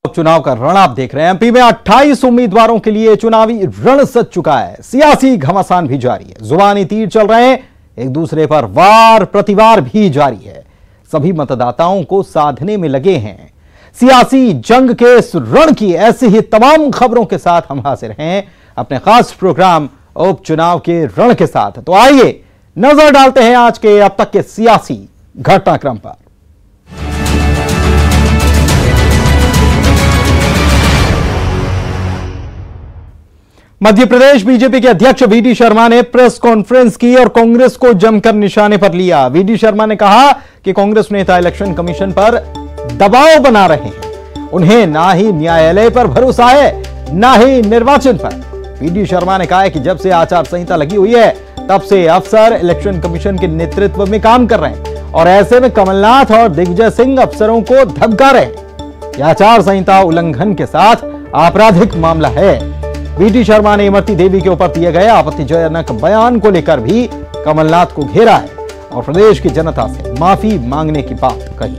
चुनाव का रण आप देख रहे हैं। एमपी में 28 उम्मीदवारों के लिए चुनावी रण सज चुका है। सियासी घमासान भी जारी है, जुबानी तीर चल रहे हैं, एक दूसरे पर वार प्रतिवार भी जारी है। सभी मतदाताओं को साधने में लगे हैं। सियासी जंग के इस रण की ऐसी ही तमाम खबरों के साथ हम हाजिर हैं अपने खास प्रोग्राम उपचुनाव के रण के साथ। तो आइए नजर डालते हैं आज के अब तक के सियासी घटनाक्रम पर। मध्य प्रदेश बीजेपी के अध्यक्ष वीडी शर्मा ने प्रेस कॉन्फ्रेंस की और कांग्रेस को जमकर निशाने पर लिया। वीडी शर्मा ने कहा कि कांग्रेस नेता इलेक्शन कमीशन पर दबाव बना रहे हैं। उन्हें ना ही न्यायालय पर भरोसा है ना ही निर्वाचन पर। वीडी शर्मा ने कहा कि जब से आचार संहिता लगी हुई है तब से अफसर इलेक्शन कमीशन के नेतृत्व में काम कर रहे हैं और ऐसे में कमलनाथ और दिग्विजय सिंह अफसरों को धमका रहे हैं। यह आचार संहिता उल्लंघन के साथ आपराधिक मामला है। वीडी शर्मा ने इमरती देवी के ऊपर दिए गए आपत्तिजनक बयान को लेकर भी कमलनाथ को घेरा है और प्रदेश की जनता से माफी मांगने की बात कही।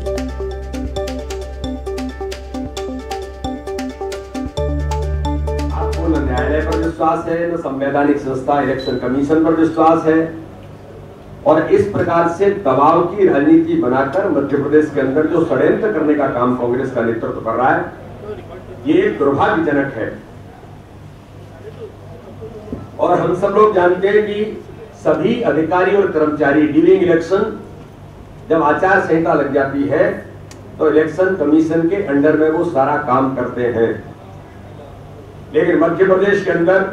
आपको न न्यायालय पर विश्वास है, न संवैधानिक संस्था इलेक्शन कमीशन पर विश्वास है और इस प्रकार से दबाव की राजनीति बनाकर मध्य प्रदेश के अंदर जो षड्यंत्र करने का काम कांग्रेस का नेतृत्व कर रहा है, ये दुर्भाग्यजनक है। और हम सब लोग जानते हैं कि सभी अधिकारी और कर्मचारी ड्यूरिंग इलेक्शन जब आचार संहिता लग जाती है तो इलेक्शन कमीशन के अंडर में वो सारा काम करते हैं। लेकिन मध्य प्रदेश के अंदर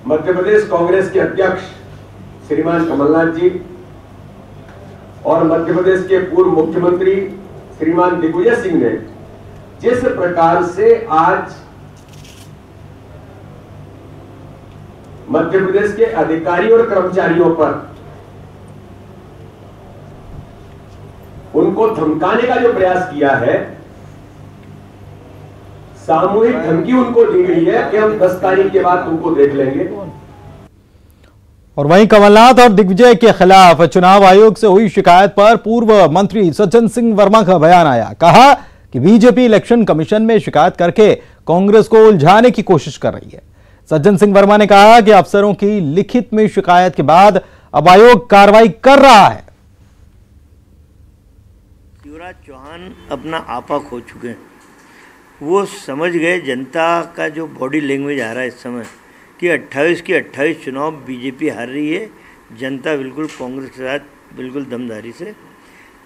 मध्य प्रदेश कांग्रेस के अध्यक्ष श्रीमान कमलनाथ जी और मध्य प्रदेश के पूर्व मुख्यमंत्री श्रीमान दिग्विजय सिंह ने जिस प्रकार से आज मध्य प्रदेश के अधिकारी और कर्मचारियों पर उनको धमकाने का जो प्रयास किया है, सामूहिक धमकी उनको दी गई है कि हम 10 तारीख के बाद तुमको देख लेंगे। और वहीं कमलनाथ और दिग्विजय के खिलाफ चुनाव आयोग से हुई शिकायत पर पूर्व मंत्री सज्जन सिंह वर्मा का बयान आया। कहा कि बीजेपी इलेक्शन कमीशन में शिकायत करके कांग्रेस को उलझाने की कोशिश कर रही है। सज्जन सिंह वर्मा ने कहा कि अफसरों की लिखित में शिकायत के बाद अब आयोग कार्रवाई कर रहा है। शिवराज चौहान अपना आपा खो चुके हैं। वो समझ गए जनता का जो बॉडी लैंग्वेज आ रहा है इस समय कि 28 के 28 चुनाव बीजेपी हार रही है। जनता बिल्कुल कांग्रेस के साथ बिल्कुल दमदारी से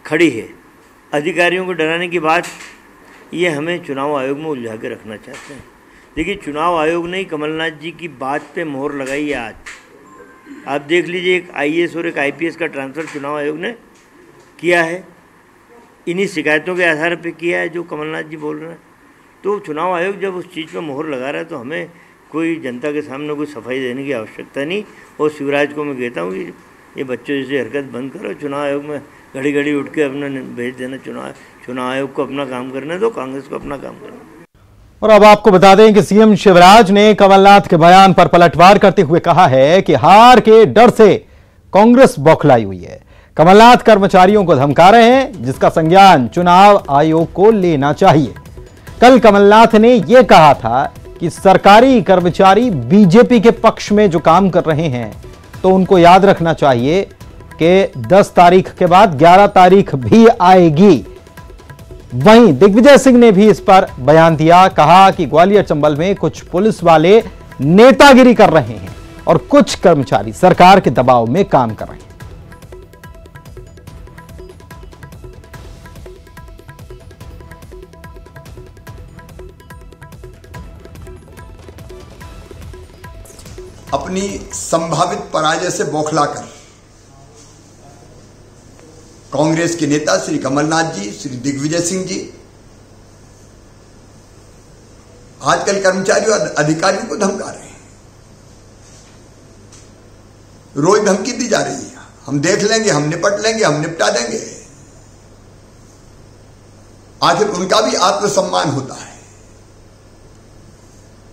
खड़ी है। अधिकारियों को डराने की बात ये हमें चुनाव आयोग में उलझा के रखना चाहते हैं। देखिए, चुनाव आयोग ने कमलनाथ जी की बात पे मोहर लगाई है। आज आप देख लीजिए, एक आईएएस और एक आईपीएस का ट्रांसफ़र चुनाव आयोग ने किया है। इन्हीं शिकायतों के आधार पे किया है जो कमलनाथ जी बोल रहे हैं। तो चुनाव आयोग जब उस चीज़ पे मोहर लगा रहा है तो हमें कोई जनता के सामने कोई सफाई देने की आवश्यकता नहीं। और शिवराज को मैं कहता हूँ कि ये बच्चों जैसी हरकत बंद करो। चुनाव आयोग में घड़ी घड़ी उठ के अपना भेज देना। चुनाव आयोग को अपना काम करने दो, कांग्रेस को अपना काम करना। और अब आपको बता दें कि सीएम शिवराज ने कमलनाथ के बयान पर पलटवार करते हुए कहा है कि हार के डर से कांग्रेस बौखलाई हुई है। कमलनाथ कर्मचारियों को धमका रहे हैं, जिसका संज्ञान चुनाव आयोग को लेना चाहिए। कल कमलनाथ ने यह कहा था कि सरकारी कर्मचारी बीजेपी के पक्ष में जो काम कर रहे हैं तो उनको याद रखना चाहिए कि 10 तारीख के बाद 11 तारीख भी आएगी। वहीं दिग्विजय सिंह ने भी इस पर बयान दिया। कहा कि ग्वालियर चंबल में कुछ पुलिस वाले नेतागिरी कर रहे हैं और कुछ कर्मचारी सरकार के दबाव में काम कर रहे हैं। अपनी संभावित पराजय से बौखलाकर कांग्रेस के नेता श्री कमलनाथ जी, श्री दिग्विजय सिंह जी आजकल कर्मचारियों और अधिकारियों को धमका रहे हैं। रोज धमकी दी जा रही है, हम देख लेंगे, हम निपट लेंगे, हम निपटा देंगे। आखिर उनका भी आत्मसम्मान होता है।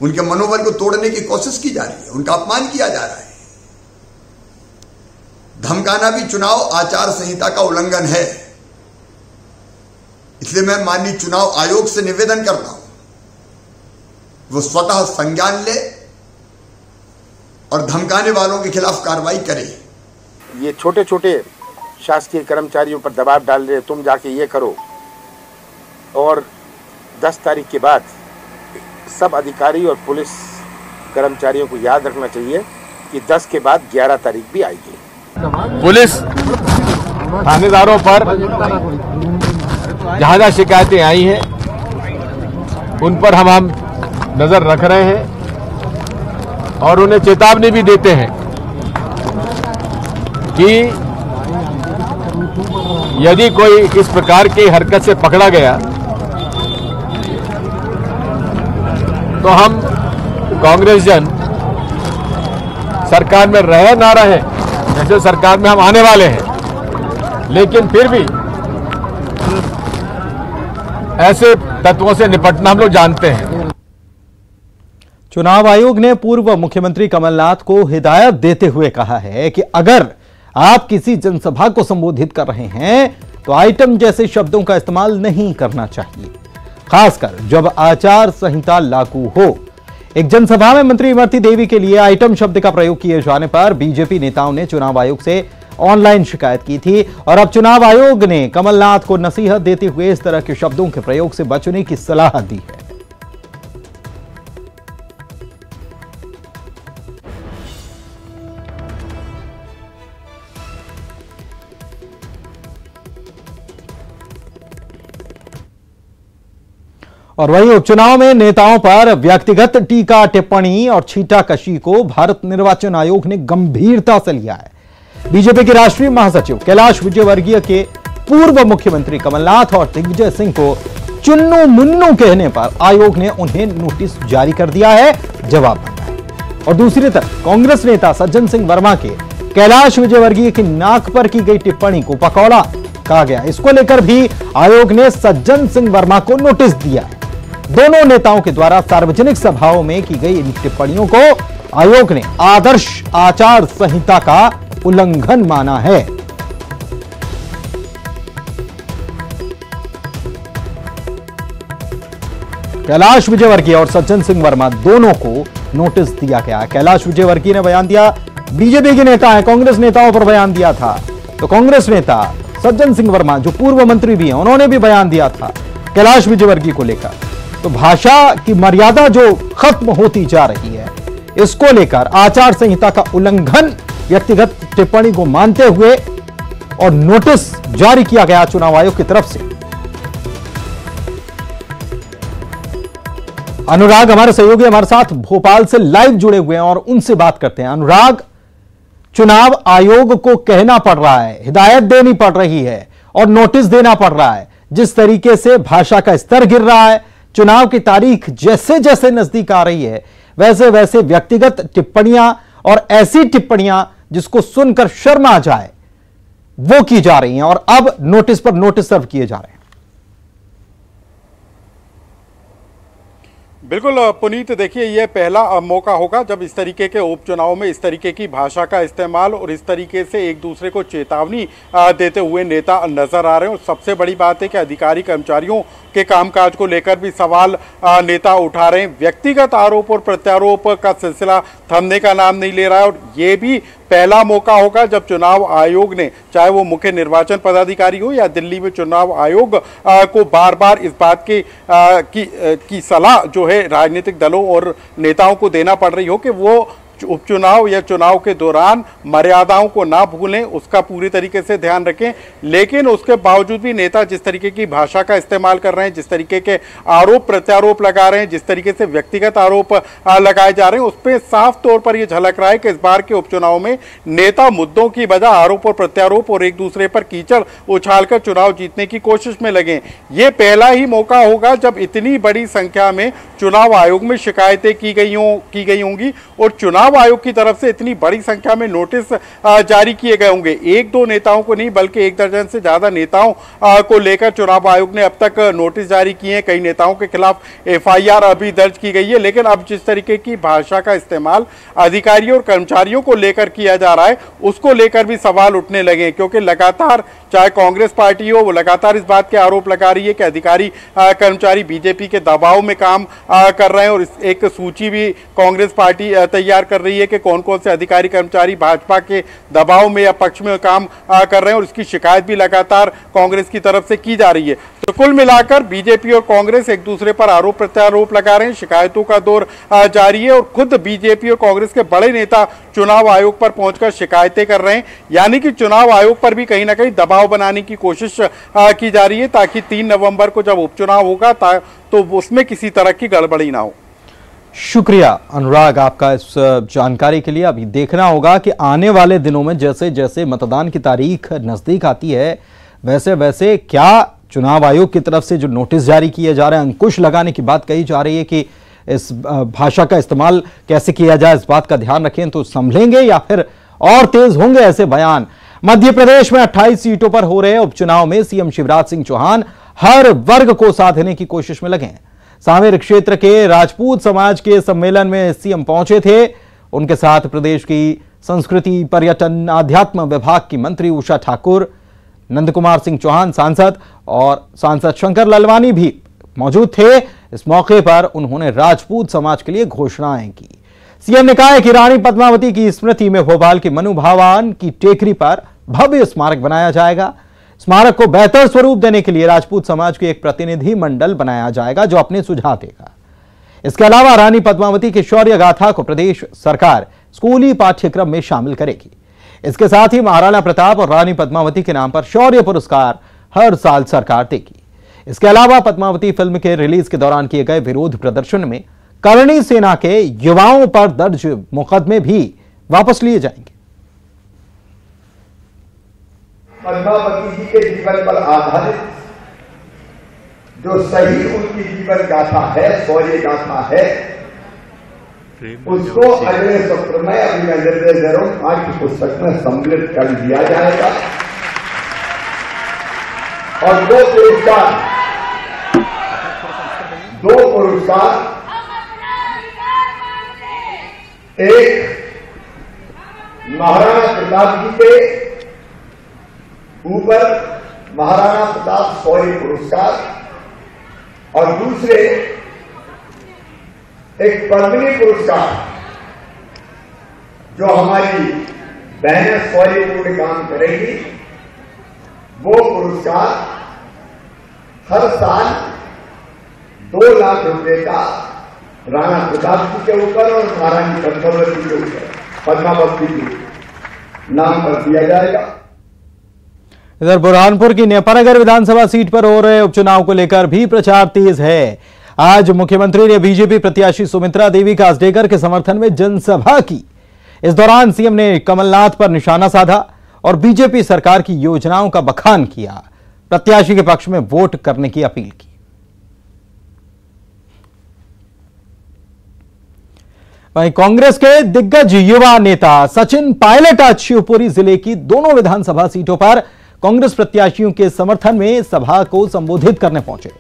उनके मनोबल को तोड़ने की कोशिश की जा रही है, उनका अपमान किया जा रहा है। धमकाना भी चुनाव आचार संहिता का उल्लंघन है। इसलिए मैं माननीय चुनाव आयोग से निवेदन करता हूं, वो स्वतः संज्ञान ले और धमकाने वालों के खिलाफ कार्रवाई करे। ये छोटे छोटे शासकीय कर्मचारियों पर दबाव डाल रहे, तुम जाके ये करो, और 10 तारीख के बाद सब अधिकारी और पुलिस कर्मचारियों को याद रखना चाहिए कि 10 के बाद 11 तारीख भी आएगी। पुलिस थानेदारों पर जहां जहां शिकायतें आई हैं उन पर हम नजर रख रहे हैं और उन्हें चेतावनी भी देते हैं कि यदि कोई इस प्रकार की हरकत से पकड़ा गया तो हम कांग्रेस जन सरकार में रहे ना रहे, जैसे सरकार में हम आने वाले हैं, लेकिन फिर भी ऐसे तत्वों से निपटना हम लोग जानते हैं। चुनाव आयोग ने पूर्व मुख्यमंत्री कमलनाथ को हिदायत देते हुए कहा है कि अगर आप किसी जनसभा को संबोधित कर रहे हैं तो आइटम जैसे शब्दों का इस्तेमाल नहीं करना चाहिए, खासकर जब आचार संहिता लागू हो। एक जनसभा में मंत्री इमरती देवी के लिए आइटम शब्द का प्रयोग किए जाने पर बीजेपी नेताओं ने चुनाव आयोग से ऑनलाइन शिकायत की थी और अब चुनाव आयोग ने कमलनाथ को नसीहत देते हुए इस तरह के शब्दों के प्रयोग से बचने की सलाह दी है। और वहीं उपचुनाव में नेताओं पर व्यक्तिगत टीका टिप्पणी और छींटाकशी को भारत निर्वाचन आयोग ने गंभीरता से लिया है। बीजेपी के राष्ट्रीय महासचिव कैलाश विजयवर्गीय के पूर्व मुख्यमंत्री कमलनाथ और दिग्विजय सिंह को चुन्नू मुन्नू कहने पर आयोग ने उन्हें नोटिस जारी कर दिया है, जवाब मांगा है। और दूसरी तरफ कांग्रेस नेता सज्जन सिंह वर्मा के कैलाश विजयवर्गीय की नाक पर की गई टिप्पणी को पकौड़ा कहा गया। इसको लेकर भी आयोग ने सज्जन सिंह वर्मा को नोटिस दिया है। दोनों नेताओं के द्वारा सार्वजनिक सभाओं में की गई इन टिप्पणियों को आयोग ने आदर्श आचार संहिता का उल्लंघन माना है। कैलाश विजयवर्गीय और सज्जन सिंह वर्मा दोनों को नोटिस दिया गया। कैलाश विजयवर्गीय ने बयान दिया, बीजेपी के नेता हैं, कांग्रेस नेताओं पर बयान दिया था। तो कांग्रेस नेता सज्जन सिंह वर्मा जो पूर्व मंत्री भी हैं, उन्होंने भी बयान दिया था कैलाश विजयवर्गीय को लेकर। तो भाषा की मर्यादा जो खत्म होती जा रही है, इसको लेकर आचार संहिता का उल्लंघन व्यक्तिगत टिप्पणी को मानते हुए और नोटिस जारी किया गया चुनाव आयोग की तरफ से। अनुराग हमारे सहयोगी हमारे साथ भोपाल से लाइव जुड़े हुए हैं और उनसे बात करते हैं। अनुराग, चुनाव आयोग को कहना पड़ रहा है, हिदायत देनी पड़ रही है और नोटिस देना पड़ रहा है, जिस तरीके से भाषा का स्तर गिर रहा है, चुनाव की तारीख जैसे जैसे नजदीक आ रही है वैसे वैसे व्यक्तिगत टिप्पणियां और ऐसी टिप्पणियां जिसको सुनकर शर्म आ जाए वो की जा रही हैं और अब नोटिस पर नोटिस सर्व किए जा रहे हैं। बिल्कुल पुनीत, देखिए ये पहला मौका होगा जब इस तरीके के उपचुनाव में इस तरीके की भाषा का इस्तेमाल और इस तरीके से एक दूसरे को चेतावनी देते हुए नेता नजर आ रहे हैं। और सबसे बड़ी बात है कि अधिकारी कर्मचारियों के कामकाज को लेकर भी सवाल नेता उठा रहे हैं। व्यक्तिगत आरोप और प्रत्यारोप का सिलसिला थमने का नाम नहीं ले रहा है और ये भी पहला मौका होगा जब चुनाव आयोग ने, चाहे वो मुख्य निर्वाचन पदाधिकारी हो या दिल्ली में चुनाव आयोग को बार बार इस बात की सलाह जो है राजनीतिक दलों और नेताओं को देना पड़ रही हो कि वो उपचुनाव या चुनाव के दौरान मर्यादाओं को ना भूलें, उसका पूरी तरीके से ध्यान रखें। लेकिन उसके बावजूद भी नेता जिस तरीके की भाषा का इस्तेमाल कर रहे हैं, जिस तरीके के आरोप प्रत्यारोप लगा रहे हैं, जिस तरीके से व्यक्तिगत आरोप लगाए जा रहे हैं, उस पर साफ तौर पर यह झलक रहा है कि इस बार के उपचुनाव में नेता मुद्दों की बजाय आरोप और प्रत्यारोप और एक दूसरे पर कीचड़ उछालकर चुनाव जीतने की कोशिश में लगे। ये पहला ही मौका होगा जब इतनी बड़ी संख्या में चुनाव आयोग में शिकायतें की गई होंगी और चुनाव चुनाव आयोग की तरफ से इतनी बड़ी संख्या में नोटिस जारी किए गए होंगे। एक दो नेताओं को नहीं बल्कि 1 दर्जन से ज्यादा नेताओं को लेकर चुनाव आयोग ने अब तक नोटिस जारी किए हैं। कई नेताओं के खिलाफ FIR अभी दर्ज की गई है। लेकिन अब जिस तरीके की भाषा का इस्तेमाल अधिकारियों और कर्मचारियों को लेकर किया जा रहा है, उसको लेकर भी सवाल उठने लगे, क्योंकि लगातार चाहे कांग्रेस पार्टी हो, वो लगातार इस बात के आरोप लगा रही है कि अधिकारी कर्मचारी बीजेपी के दबाव में काम कर रहे हैं। और एक सूची भी कांग्रेस पार्टी तैयार कर रही है कि कौन कौन से अधिकारी कर्मचारी भाजपा के दबाव में या पक्ष में काम कर रहे हैं, और इसकी शिकायत भी लगातार कांग्रेस की तरफ से की जा रही है। तो कुल मिलाकर बीजेपी और कांग्रेस एक दूसरे पर आरोप प्रत्यारोप लगा रहे हैं, शिकायतों का दौर जारी है, और खुद बीजेपी और कांग्रेस के बड़े नेता चुनाव आयोग पर पहुंचकर शिकायतें कर रहे हैं। यानी कि चुनाव आयोग पर भी कहीं ना कहीं दबाव बनाने की कोशिश की जा रही है, ताकि 3 नवंबर को जब उपचुनाव होगा तो उसमें किसी तरह की गड़बड़ी ना हो। शुक्रिया अनुराग आपका इस जानकारी के लिए। अभी देखना होगा कि आने वाले दिनों में जैसे जैसे मतदान की तारीख नजदीक आती है, वैसे वैसे क्या चुनाव आयोग की तरफ से जो नोटिस जारी किए जा रहे हैं, अंकुश लगाने की बात कही जा रही है कि इस भाषा का इस्तेमाल कैसे किया जाए, इस बात का ध्यान रखें तो संभलेंगे या फिर और तेज होंगे ऐसे बयान। मध्य प्रदेश में 28 सीटों पर हो रहे उपचुनाव में सीएम शिवराज सिंह चौहान हर वर्ग को साधने की कोशिश में लगे हैं। सांवेर क्षेत्र के राजपूत समाज के सम्मेलन में सीएम पहुंचे थे। उनके साथ प्रदेश की संस्कृति, पर्यटन, आध्यात्म विभाग की मंत्री उषा ठाकुर, नंद कुमार सिंह चौहान सांसद और सांसद शंकर ललवानी भी मौजूद थे। इस मौके पर उन्होंने राजपूत समाज के लिए घोषणाएं की। सीएम ने कहा है कि रानी पद्मावती की स्मृति में भोपाल की मनु भावान की टेकरी पर भव्य स्मारक बनाया जाएगा। स्मारक को बेहतर स्वरूप देने के लिए राजपूत समाज के एक प्रतिनिधि मंडल बनाया जाएगा जो अपने सुझाव देगा। इसके अलावा रानी पद्मावती के शौर्य गाथा को प्रदेश सरकार स्कूली पाठ्यक्रम में शामिल करेगी। इसके साथ ही महाराणा प्रताप और रानी पद्मावती के नाम पर शौर्य पुरस्कार हर साल सरकार देगी। इसके अलावा पद्मावती फिल्म के रिलीज के दौरान किए गए विरोध प्रदर्शन में करणी सेना के युवाओं पर दर्ज मुकदमे भी वापस लिए जाएंगे। पद्मावती जी के जीवन पर आधारित जो सही उनकी जीवन गाथा है, शौर्य गाथा है, उसको अगले सत्र में अभी मैं निर्देश दे रहा हूं, पाठ्य पुस्तक में सम्मिलित कर दिया जाएगा। और दो पुरस्कार, एक महाराणा प्रताप जी के ऊपर महाराणा प्रताप शौर्य पुरस्कार और दूसरे एक पद्मिनी पुरस्कार जो हमारी बहनें शौर्यपूर्ण काम करेगी, वो पुरस्कार हर साल 2 लाख रुपए का राणा प्रताप जी के ऊपर और महारानी पद्मावती के ऊपर पद्मावती के नाम पर दिया जाएगा। इधर बुरहानपुर की नेपानगर विधानसभा सीट पर हो रहे उपचुनाव को लेकर भी प्रचार तेज है। आज मुख्यमंत्री ने बीजेपी प्रत्याशी सुमित्रा देवी कासडेकर के समर्थन में जनसभा की। इस दौरान सीएम ने कमलनाथ पर निशाना साधा और बीजेपी सरकार की योजनाओं का बखान किया। प्रत्याशी के पक्ष में वोट करने की अपील की। वहीं कांग्रेस के दिग्गज युवा नेता सचिन पायलट आज शिवपुरी जिले की दोनों विधानसभा सीटों पर कांग्रेस प्रत्याशियों के समर्थन में सभा को संबोधित करने पहुंचे।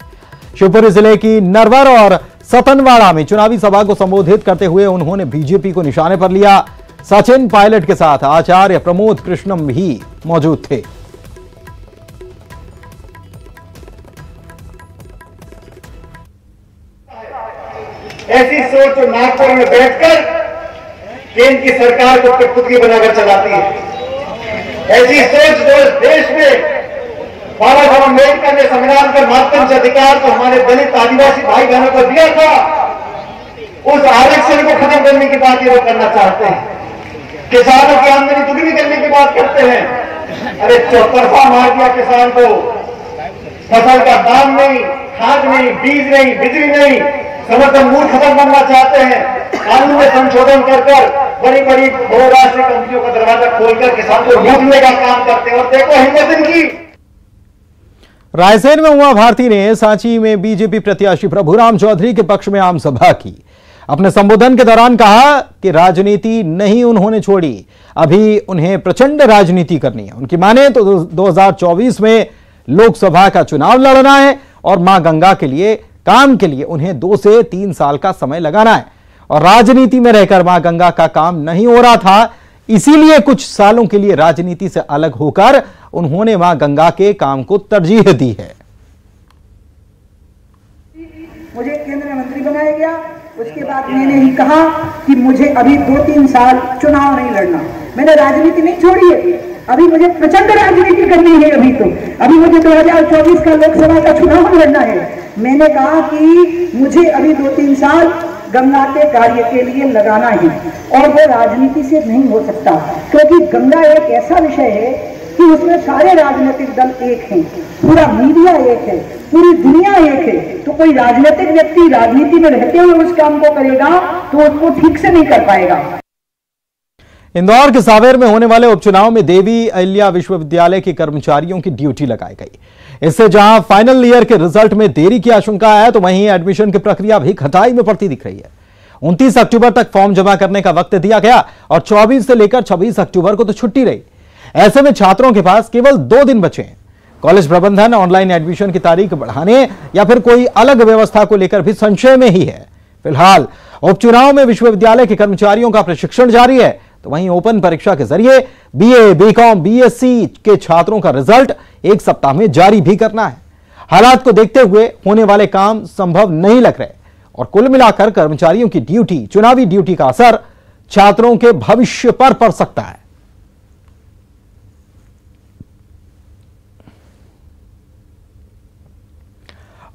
शिवपुरी जिले की नरवर और सतनवाड़ा में चुनावी सभा को संबोधित करते हुए उन्होंने बीजेपी को निशाने पर लिया। सचिन पायलट के साथ आचार्य प्रमोद कृष्णम भी मौजूद थे। ऐसी सोच जो नागपुर में बैठकर केंद्र की सरकार को कठपुतली बनाकर चलाती है, ऐसी सोच जो देश में बाबा साहब अम्बेडकर ने संविधान के माध्यम से अधिकार तो हमारे दलित आदिवासी भाई बहनों को दिया था, उस आरक्षण को खत्म करने की बात ये लोग करना चाहते हैं। किसानों की आमदनी दुगनी करने की बात करते हैं। अरे चौतरफा मार दिया किसान को, फसल का दाम नहीं, खाद नहीं, बीज नहीं, बिजली नहीं, समर्थन मूल्य खत्म करना चाहते हैं। कानून में संशोधन कर बड़ी बड़ी बहुराष्ट्रीय कंपनियों का दरवाजा खोलकर किसान को लूटने का काम करते हैं। और देखो हिम्मत इनकी। रायसेन में उमा भारती ने सांची में बीजेपी प्रत्याशी प्रभुराम चौधरी के पक्ष में आम सभा की। अपने संबोधन के दौरान कहा कि राजनीति नहीं उन्होंने छोड़ी, अभी उन्हें प्रचंड राजनीति करनी है। उनकी माने तो 2024 में लोकसभा का चुनाव लड़ना है और मां गंगा के लिए काम के लिए उन्हें 2 से 3 साल का समय लगाना है। और राजनीति में रहकर मां गंगा का काम नहीं हो रहा था, इसीलिए कुछ सालों के लिए राजनीति से अलग होकर उन्होंने मां गंगा के काम को तरजीह दी है। मुझे केंद्रीय मंत्री बनाया गया, उसके बाद मैंने ही कहा कि मुझे अभी 2-3 साल चुनाव नहीं लड़ना। मैंने राजनीति नहीं छोड़ी है, अभी मुझे प्रचंड राजनीति करनी है। अभी मुझे 2024 का लोकसभा का चुनाव लड़ना है। मैंने कहा कि मुझे अभी 2-3 साल गंगा के कार्य के लिए लगाना है और वो राजनीति से नहीं हो सकता, क्योंकि गंगा एक ऐसा विषय है कि उसमें सारे राजनीतिक दल एक हैं, पूरा मीडिया एक है, पूरी दुनिया एक है। तो कोई राजनीतिक व्यक्ति राजनीति में रहते हुए उस काम को करेगा तो उसको ठीक से नहीं कर पाएगा। इंदौर के सावेर में होने वाले उपचुनाव में देवी अहिल्या विश्वविद्यालय के कर्मचारियों की ड्यूटी लगाई गई। इससे जहां फाइनल ईयर के रिजल्ट में देरी की आशंका है, तो वहीं एडमिशन की प्रक्रिया भी खटाई में पड़ती दिख रही है। 29 अक्टूबर तक फॉर्म जमा करने का वक्त दिया गया और 24 से लेकर 26 अक्टूबर को तो छुट्टी रही। ऐसे में छात्रों के पास केवल 2 दिन बचे हैं। कॉलेज प्रबंधन ऑनलाइन एडमिशन की तारीख बढ़ाने या फिर कोई अलग व्यवस्था को लेकर भी संशय में ही है। फिलहाल उपचुनाव में विश्वविद्यालय के कर्मचारियों का प्रशिक्षण जारी है, तो वहीं ओपन परीक्षा के जरिए बीए, बीकॉम, बीएससी के छात्रों का रिजल्ट 1 सप्ताह में जारी भी करना है। हालात को देखते हुए होने वाले काम संभव नहीं लग रहे और कुल मिलाकर कर्मचारियों की ड्यूटी, चुनावी ड्यूटी का असर छात्रों के भविष्य पर पड़ सकता है।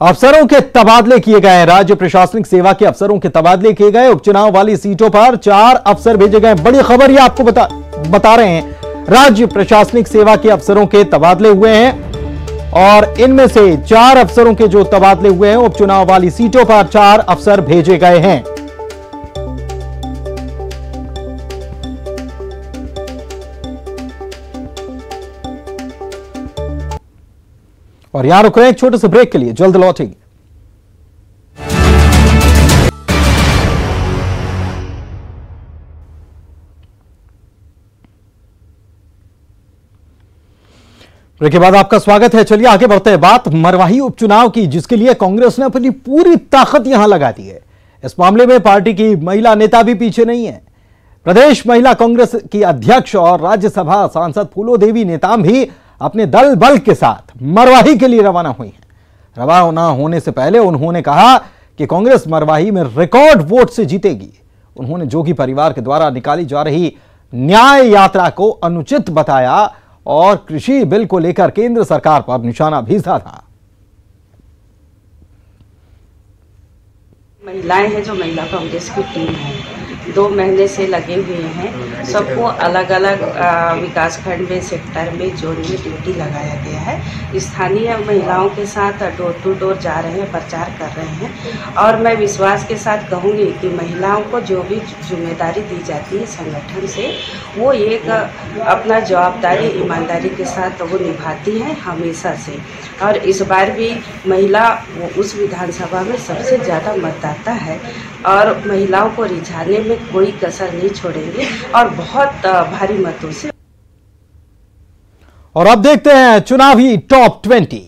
अफसरों के तबादले किए गए। राज्य प्रशासनिक सेवा के अफसरों के तबादले किए गए। उपचुनाव वाली सीटों पर 4 अफसर भेजे गए। बड़ी खबर ये आपको बता रहे हैं। राज्य प्रशासनिक सेवा के अफसरों के तबादले हुए हैं और इनमें से 4 अफसरों के जो तबादले हुए हैं, उपचुनाव वाली सीटों पर 4 अफसर भेजे गए हैं। और यहां रुक रहे हैं एक छोटे से ब्रेक के लिए, जल्द लौटेंगे। ब्रेक के बाद आपका स्वागत है। चलिए आगे बढ़ते हैं। बात मरवाही उपचुनाव की, जिसके लिए कांग्रेस ने अपनी पूरी ताकत यहां लगा दी है। इस मामले में पार्टी की महिला नेता भी पीछे नहीं है। प्रदेश महिला कांग्रेस की अध्यक्ष और राज्यसभा सांसद फूलो देवी नेताम भी अपने दल बल के साथ मरवाही के लिए रवाना हुई हैं। रवाना होने से पहले उन्होंने कहा कि कांग्रेस मरवाही में रिकॉर्ड वोट से जीतेगी। उन्होंने जोगी परिवार के द्वारा निकाली जा रही न्याय यात्रा को अनुचित बताया और कृषि बिल को लेकर केंद्र सरकार पर निशाना भी साधा। महिलाएं हैं जो महिला कांग्रेस की टीम है, 2 महीने से लगे हुए हैं। सबको अलग अलग विकास खंड में, सेक्टर में, जोन में ड्यूटी लगाया गया है। स्थानीय महिलाओं के साथ डोर टू डोर जा रहे हैं, प्रचार कर रहे हैं। और मैं विश्वास के साथ कहूँगी कि महिलाओं को जो भी जिम्मेदारी दी जाती है संगठन से, वो एक अपना जवाबदारी ईमानदारी के साथ वो निभाती हैं हमेशा से। और इस बार भी महिला वो उस विधानसभा में सबसे ज़्यादा मतदाता है और महिलाओं को रिझाने में कोई कसर नहीं छोड़ेंगे और बहुत भारी मतों से। और अब देखते हैं चुनावी टॉप 20।